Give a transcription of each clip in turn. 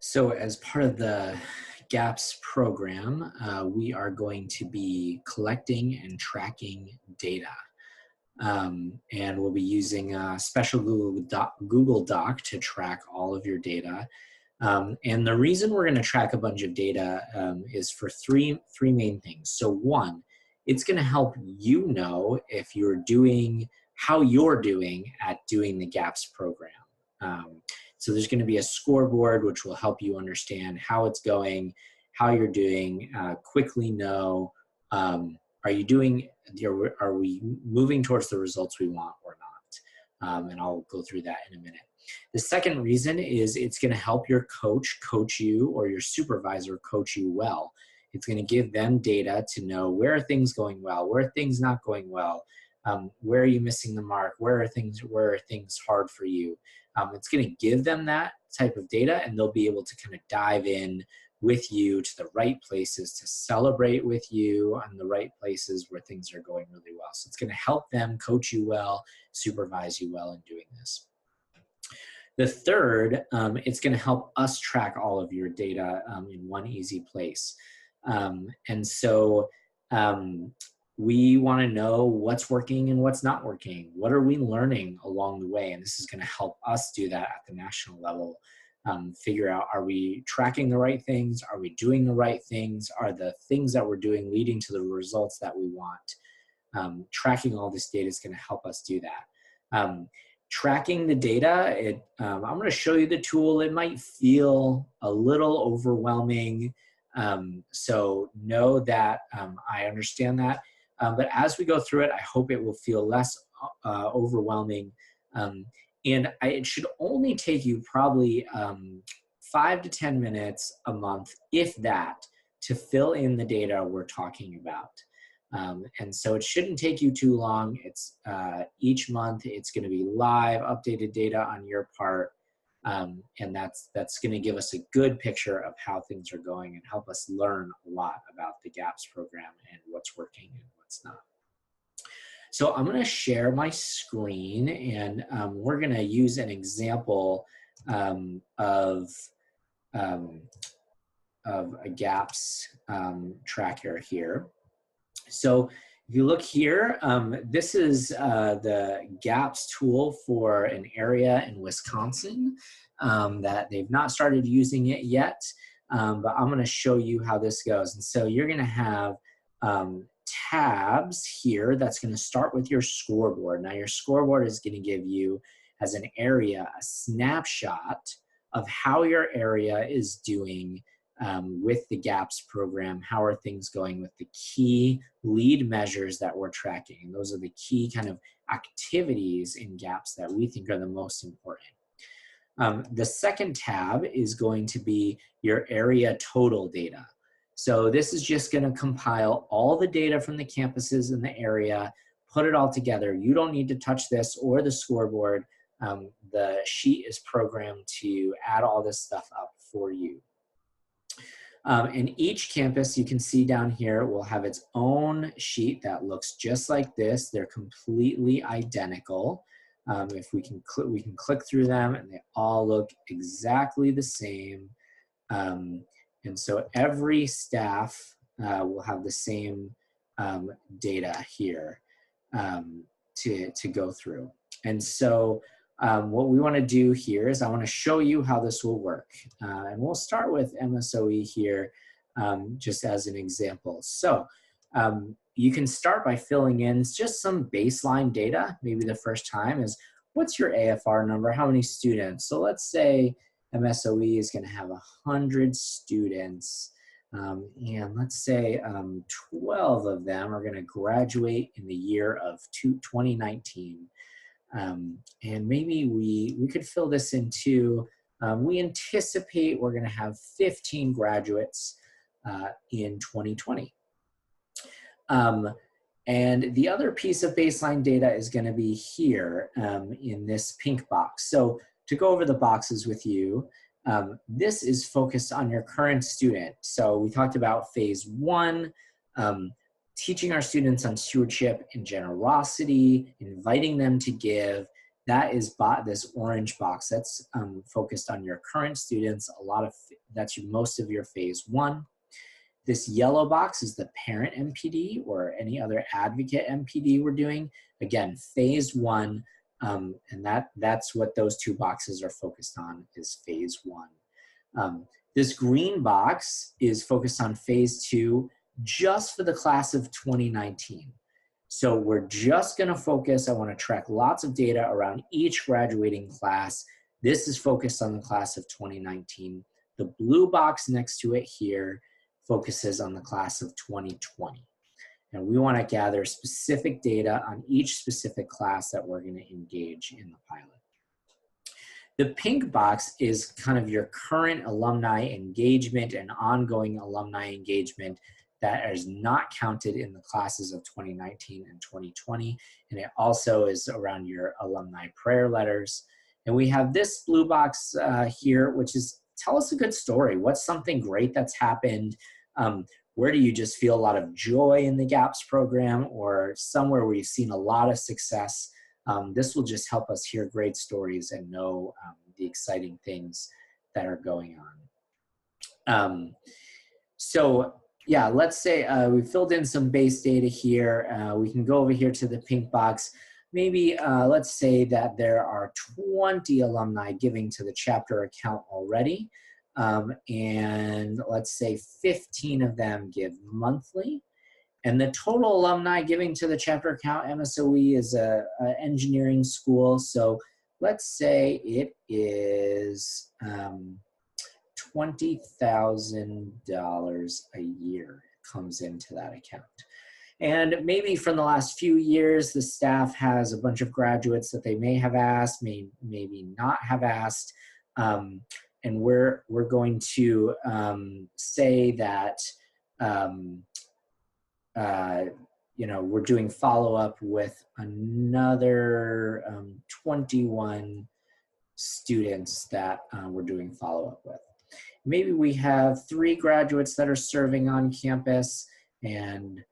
So as part of the GAPS program, we are going to be collecting and tracking data. And we'll be using a special Google Doc to track all of your data. And the reason we're going to track a bunch of data is for three main things. So one, it's going to help you know if you're doing, how you're doing at doing the GAPS program. So there's going to be a scoreboard which will help you understand how it's going, how you're doing, quickly know, are you doing, are we moving towards the results we want or not? And I'll go through that in a minute. The second reason is it's going to help your coach you, or your supervisor coach you well. It's going to give them data to know where are things going well, where are things not going well, where are you missing the mark, where are things hard for you. It's going to give them that type of data, and they'll be able to kind of dive in with you to the right places to celebrate with you on the right places where things are going really well. So it's going to help them coach you well, supervise you well in doing this. The third, it's going to help us track all of your data in one easy place. And so we want to know what's working and what's not working. What are we learning along the way? And this is going to help us do that at the national level. Figure out, are we tracking the right things? Are we doing the right things? Are the things that we're doing leading to the results that we want? Tracking all this data is going to help us do that. Tracking the data, I'm going to show you the tool. It might feel a little overwhelming. So know that I understand that. But as we go through it, I hope it will feel less overwhelming. And it should only take you probably 5 to 10 minutes a month, if that, to fill in the data we're talking about. And so it shouldn't take you too long. It's each month it's going to be live, updated data on your part. And that's going to give us a good picture of how things are going and help us learn a lot about the GAPS program and what's working and what's not. So I'm going to share my screen, and we're going to use an example of a GAPS tracker here. So if you look here, this is the GAPS tool for an area in Wisconsin that they've not started using it yet, but I'm going to show you how this goes. And so you're going to have tabs here that's going to start with your scoreboard. Now your scoreboard is going to give you, as an area, a snapshot of how your area is doing with the GAPS program. How are things going with the key lead measures that we're tracking? And those are the key kind of activities in GAPS that we think are the most important. The second tab is going to be your area total data. So this is just going to compile all the data from the campuses in the area, put it all together. You don't need to touch this or the scoreboard. The sheet is programmed to add all this stuff up for you. And each campus, you can see down here, will have its own sheet that looks just like this. They're completely identical. If we can click through them, and they all look exactly the same. And so every staff will have the same data here to go through. And so what we want to do here is I want to show you how this will work. And we'll start with MSOE here just as an example. So you can start by filling in just some baseline data. Maybe the first time is, what's your AFR number? How many students? So let's say MSOE is going to have 100 students. And let's say 12 of them are going to graduate in the year of 2019. And maybe we could fill this into, we anticipate we're going to have 15 graduates in 2020. And the other piece of baseline data is going to be here in this pink box. So to go over the boxes with you, this is focused on your current student. So we talked about phase 1, teaching our students on stewardship and generosity, inviting them to give, That is this orange box. That's focused on your current students. That's most of your phase 1. This yellow box is the parent MPD or any other advocate MPD we're doing. Again, phase 1, and that's what those 2 boxes are focused on, is phase 1. This green box is focused on phase 2 just for the class of 2019. So we're just gonna focus, I wanna track lots of data around each graduating class. This is focused on the class of 2019. The blue box next to it here focuses on the class of 2020. And we wanna gather specific data on each specific class that we're gonna engage in the pilot. The pink box is kind of your current alumni engagement and ongoing alumni engagement that is not counted in the classes of 2019 and 2020. And it also is around your alumni prayer letters. And we have this blue box here, which is, tell us a good story. What's something great that's happened? Where do you just feel a lot of joy in the GAPS program, or somewhere where you've seen a lot of success? This will just help us hear great stories and know the exciting things that are going on. So yeah, let's say we filled in some base data here. We can go over here to the pink box. Maybe let's say that there are 20 alumni giving to the chapter account already. And let's say 15 of them give monthly. And the total alumni giving to the chapter account, MSOE is an engineering school. So let's say it is $20,000 a year comes into that account. And maybe from the last few years, the staff has a bunch of graduates that they may have asked, maybe not have asked. And we're going to say that you know, we're doing follow-up with another 21 students that we're doing follow-up with. Maybe we have 3 graduates that are serving on campus and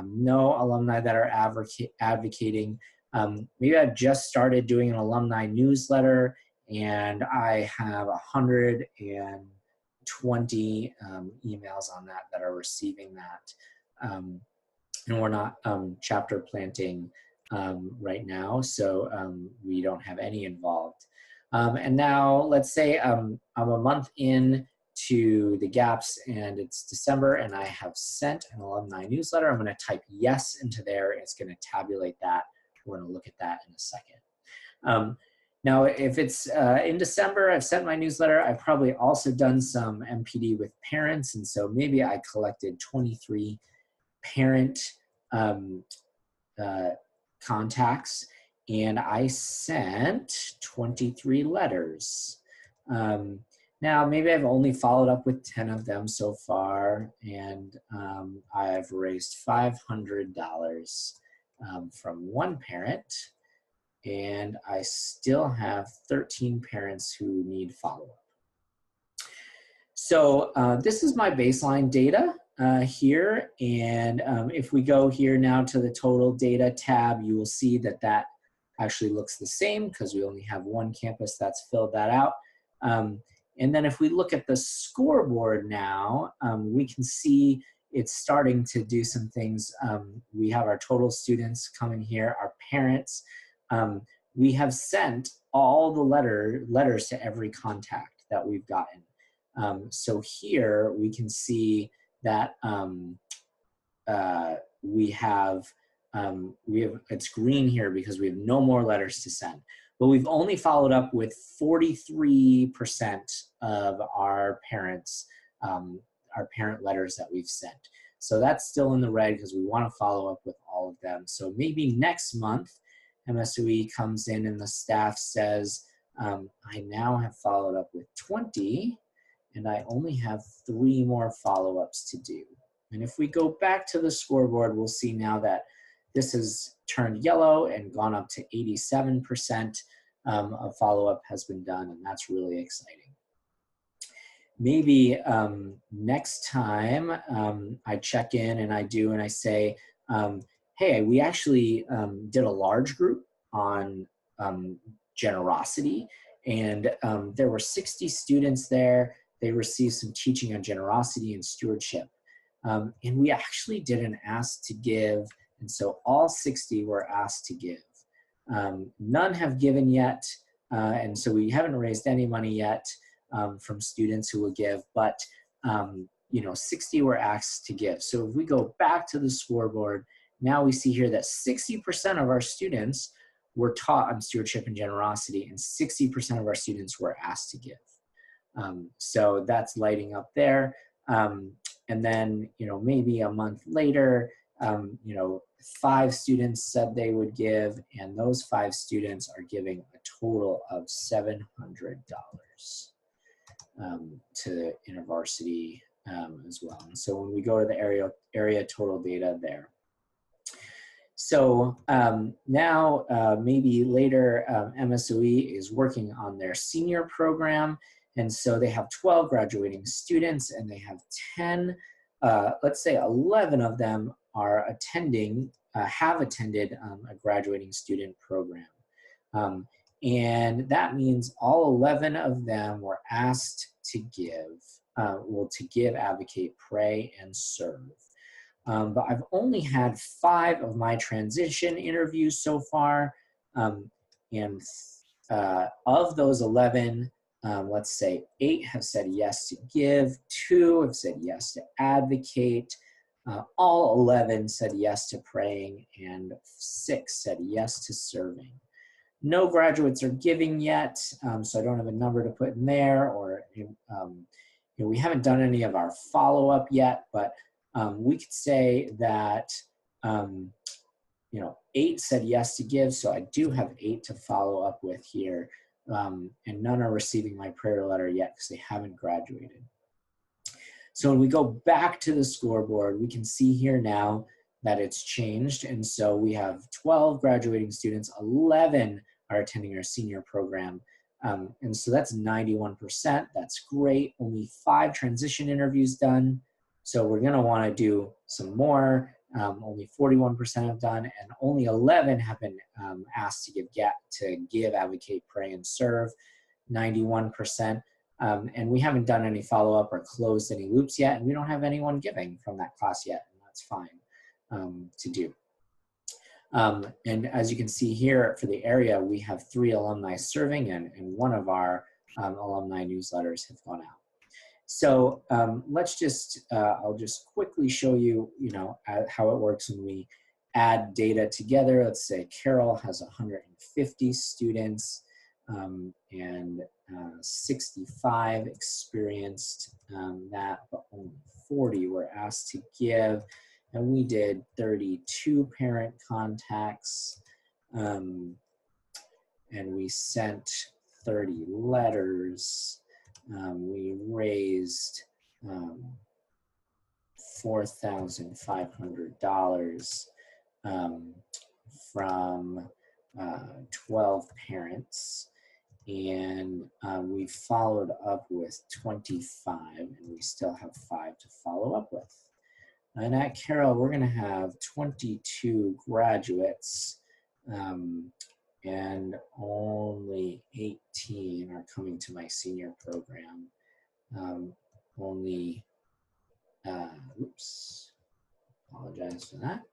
no alumni that are advocating. Maybe I've just started doing an alumni newsletter and I have 120 emails on that are receiving that. And we're not chapter planting right now, so we don't have any involved. And now let's say I'm a month in to the GAPS and it's December and I have sent an alumni newsletter. I'm going to type yes into there. It's going to tabulate that. We're going to look at that in a second. Now, if it's in December, I've sent my newsletter. I've probably also done some MPD with parents. And so maybe I collected 23 parent contacts and I sent 23 letters. Now, maybe I've only followed up with 10 of them so far, and I've raised $500 from one parent, and I still have 13 parents who need follow-up. So this is my baseline data here, and if we go here now to the total data tab, you will see that that actually looks the same because we only have one campus that's filled that out. And then if we look at the scoreboard now, we can see it's starting to do some things. We have our total students coming here, our parents. We have sent all the letters to every contact that we've gotten. So here we can see that we have, it's green here because we have no more letters to send. But we've only followed up with 43% of our parents, our parent letters that we've sent. So that's still in the red because we want to follow up with all of them. So maybe next month, MSOE comes in and the staff says, I now have followed up with 20 and I only have 3 more follow-ups to do. And if we go back to the scoreboard, we'll see now that this has turned yellow and gone up to 87% of follow-up has been done, and that's really exciting. Maybe next time I check in and I say, hey, we actually did a large group on generosity. And there were 60 students there. They received some teaching on generosity and stewardship. And we actually did an ask to give. And so all 60 were asked to give. None have given yet. And so we haven't raised any money yet from students who will give, but 60 were asked to give. So if we go back to the scoreboard, now we see here that 60% of our students were taught on stewardship and generosity, and 60% of our students were asked to give. So that's lighting up there. And then, maybe a month later, 5 students said they would give, and those 5 students are giving a total of $700 to InterVarsity as well. And so when we go to the area total data there. So now maybe later MSOE is working on their senior program. And so they have 12 graduating students, and they have 10, let's say 11 of them are attending, have attended a graduating student program. And that means all 11 of them were asked to give, to give, advocate, pray, and serve. But I've only had 5 of my transition interviews so far. And of those 11, let's say 8 have said yes to give, 2 have said yes to advocate, all 11 said yes to praying, and 6 said yes to serving. No graduates are giving yet, so I don't have a number to put in there, or we haven't done any of our follow-up yet, but we could say that 8 said yes to give, so I do have 8 to follow up with here, and none are receiving my prayer letter yet because they haven't graduated. So when we go back to the scoreboard, we can see here now that it's changed, and so we have 12 graduating students, 11 are attending our senior program, and so that's 91%. That's great. Only 5 transition interviews done, so we're going to want to do some more. Only 41% have done, and only 11 have been asked to give, advocate, pray, and serve. 91%. And we haven't done any follow-up or closed any loops yet, and we don't have anyone giving from that class yet, and that's fine to do. And as you can see here for the area, we have 3 alumni serving, and 1 of our alumni newsletters have gone out. So let's just, I'll just quickly show you, how it works when we add data together. Let's say Carol has 150 students and 65 experienced that, but only 40 were asked to give. And we did 32 parent contacts, and we sent 30 letters. We raised $4,500 from 12 parents, and we followed up with 25, and we still have 5 to follow up with. And at Carroll, we're going to have 22 graduates, and only 18 are coming to my senior program. Oops, apologize for that.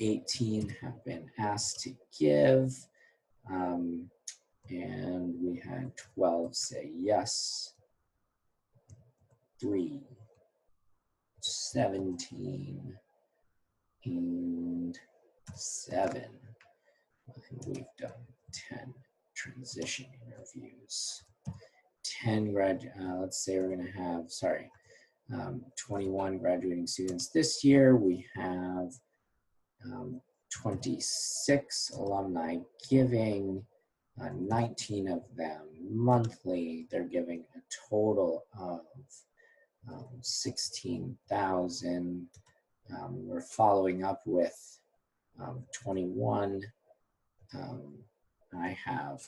18 have been asked to give, and we had 12 say yes. 3, 17, and 7. And we've done 10 transition interviews. 10 let's say we're going to have, 21 graduating students this year. We have 26 alumni giving, 19 of them monthly. They're giving a total of 16,000. We're following up with 21. I have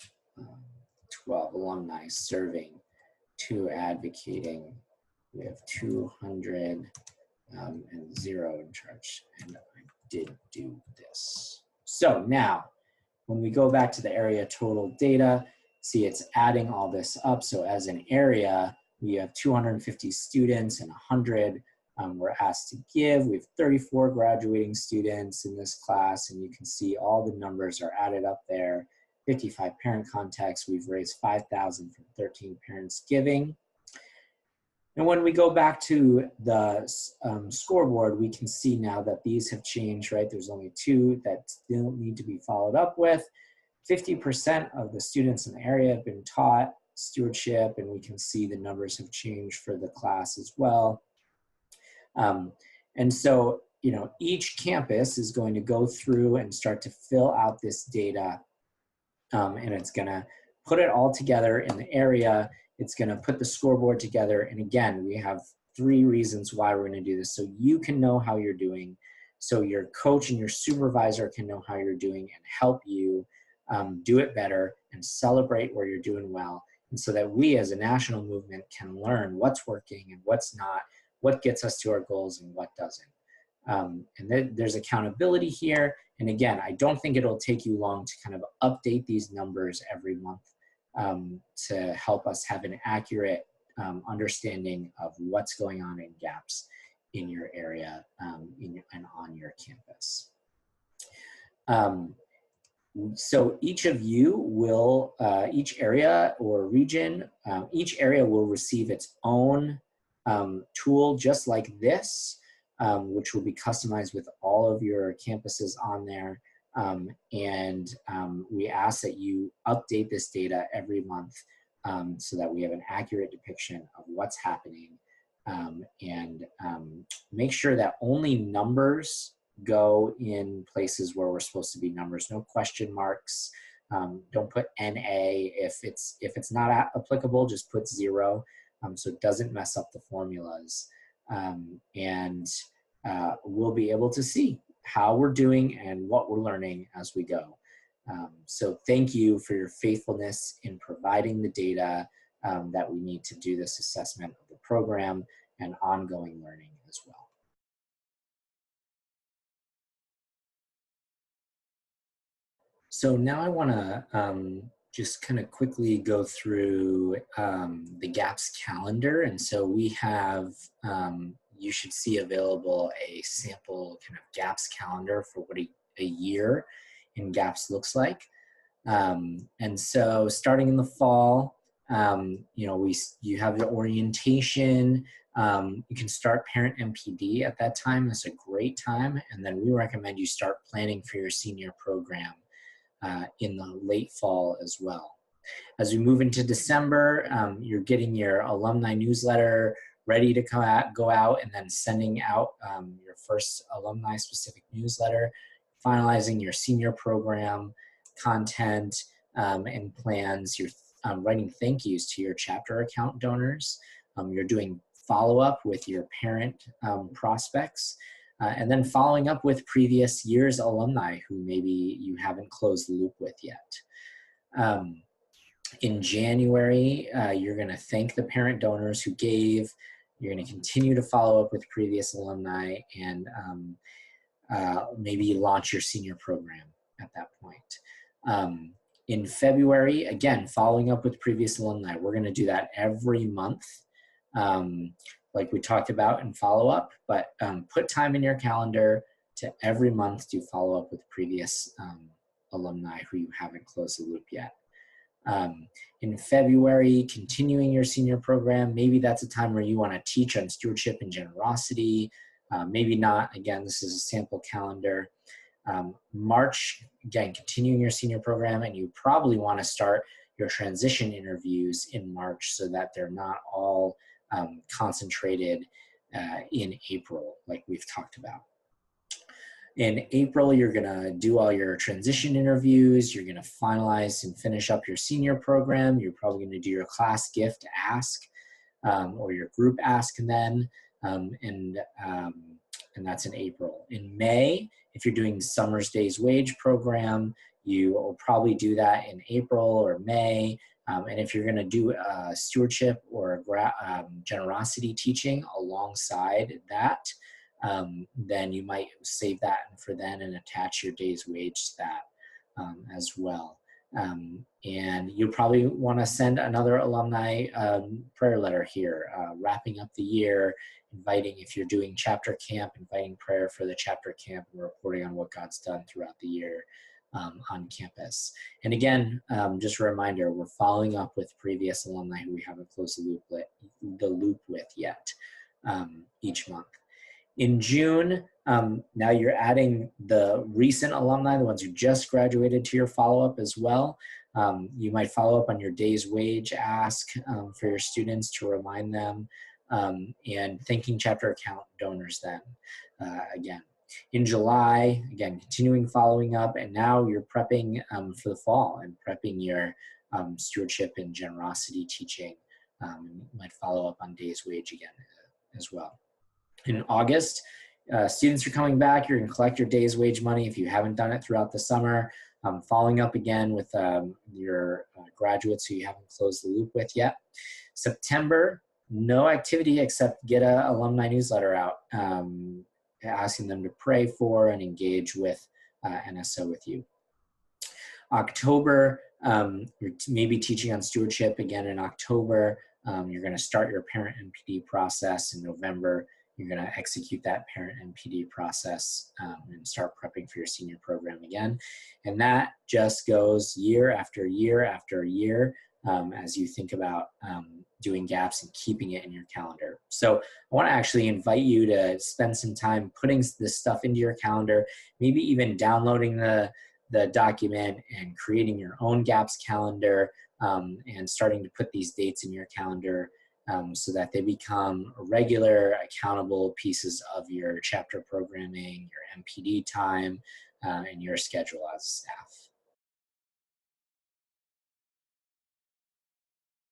12 alumni serving, 2 advocating. We have 200 and 0 in church. And did do this. So now, when we go back to the area total data, see it's adding all this up. So as an area, we have 250 students and 100 we're asked to give. We have 34 graduating students in this class, and you can see all the numbers are added up there. 55 parent contacts. We've raised 5,000 from 13 parents giving. And when we go back to the scoreboard, we can see now that these have changed, right? There's only 2 that still need to be followed up with. 50% of the students in the area have been taught stewardship, and we can see the numbers have changed for the class as well. And so, you know, each campus is going to go through and start to fill out this data, and it's going to put it all together in the area. It's going to put the scoreboard together. And again, we have 3 reasons why we're going to do this. So you can know how you're doing. So your coach and your supervisor can know how you're doing and help you do it better and celebrate where you're doing well. And so that we as a national movement can learn what's working and what's not, what gets us to our goals and what doesn't. And there's accountability here. And again, I don't think it'll take you long to kind of update these numbers every month to help us have an accurate understanding of what's going on in gaps in your area and on your campus. So each of you will, each area or region, each area will receive its own tool just like this, which will be customized with all of your campuses on there. We ask that you update this data every month so that we have an accurate depiction of what's happening, make sure that only numbers go in places where we're supposed to be numbers, no question marks. Don't put NA if it's not applicable, just put 0 so it doesn't mess up the formulas. We'll be able to see how we're doing and what we're learning as we go. So thank you for your faithfulness in providing the data that we need to do this assessment of the program and ongoing learning as well. So now I want to just kind of quickly go through the GAPS calendar. And so we have, you should see available a sample kind of GAPS calendar for what a year in GAPS looks like. And so starting in the fall, you know, you have your orientation. You can start parent MPD at that time. That's a great time. And then we recommend you start planning for your senior program in the late fall as well. As we move into December, you're getting your alumni newsletter ready to go out and then sending out your first alumni specific newsletter, finalizing your senior program content and plans. You're writing thank yous to your chapter account donors. You're doing follow-up with your parent prospects. And then following up with previous year's alumni who maybe you haven't closed the loop with yet. In January, you're going to thank the parent donors who gave. You're going to continue to follow up with previous alumni and maybe launch your senior program at that point. In February, again, following up with previous alumni. We're going to do that every month. Like we talked about in follow-up, but put time in your calendar to every month do follow-up with previous alumni who you haven't closed the loop yet. In February, continuing your senior program, maybe that's a time where you want to teach on stewardship and generosity. Maybe not. Again, this is a sample calendar. March, again, continuing your senior program, and you probably want to start your transition interviews in March so that they're not all concentrated in April, like we've talked about. In April, you're gonna do all your transition interviews, you're gonna finalize and finish up your senior program, you're probably gonna do your class gift ask or your group ask then, and that's in April. In May, if you're doing Summer's Days Wage program, you will probably do that in April or May. And if you're going to do stewardship or generosity teaching alongside that, then you might save that for then and attach your day's wage to that as well. And you'll probably want to send another alumni prayer letter here, wrapping up the year, inviting, if you're doing chapter camp, inviting prayer for the chapter camp and reporting on what God's done throughout the year on campus. And again, just a reminder, we're following up with previous alumni who we haven't closed the loop with yet each month. In June, now you're adding the recent alumni, the ones who just graduated, to your follow-up as well. You might follow up on your day's wage ask for your students to remind them, and thanking chapter account donors then again. In July, again, continuing following up, and now you're prepping for the fall and prepping your stewardship and generosity teaching. You might follow up on day's wage again as well. In August, students are coming back. You're going to collect your day's wage money if you haven't done it throughout the summer. Following up again with your graduates who you haven't closed the loop with yet. September, no activity except get an alumni newsletter out, asking them to pray for and engage with NSO with you. October, you're maybe teaching on stewardship again in October. You're going to start your parent NPD process in November. You're going to execute that parent NPD process and start prepping for your senior program again. And that just goes year after year after year as you think about doing GAPS and keeping it in your calendar. So I want to actually invite you to spend some time putting this stuff into your calendar, maybe even downloading the document and creating your own GAPS calendar and starting to put these dates in your calendar so that they become regular, accountable pieces of your chapter programming, your MPD time, and your schedule as staff.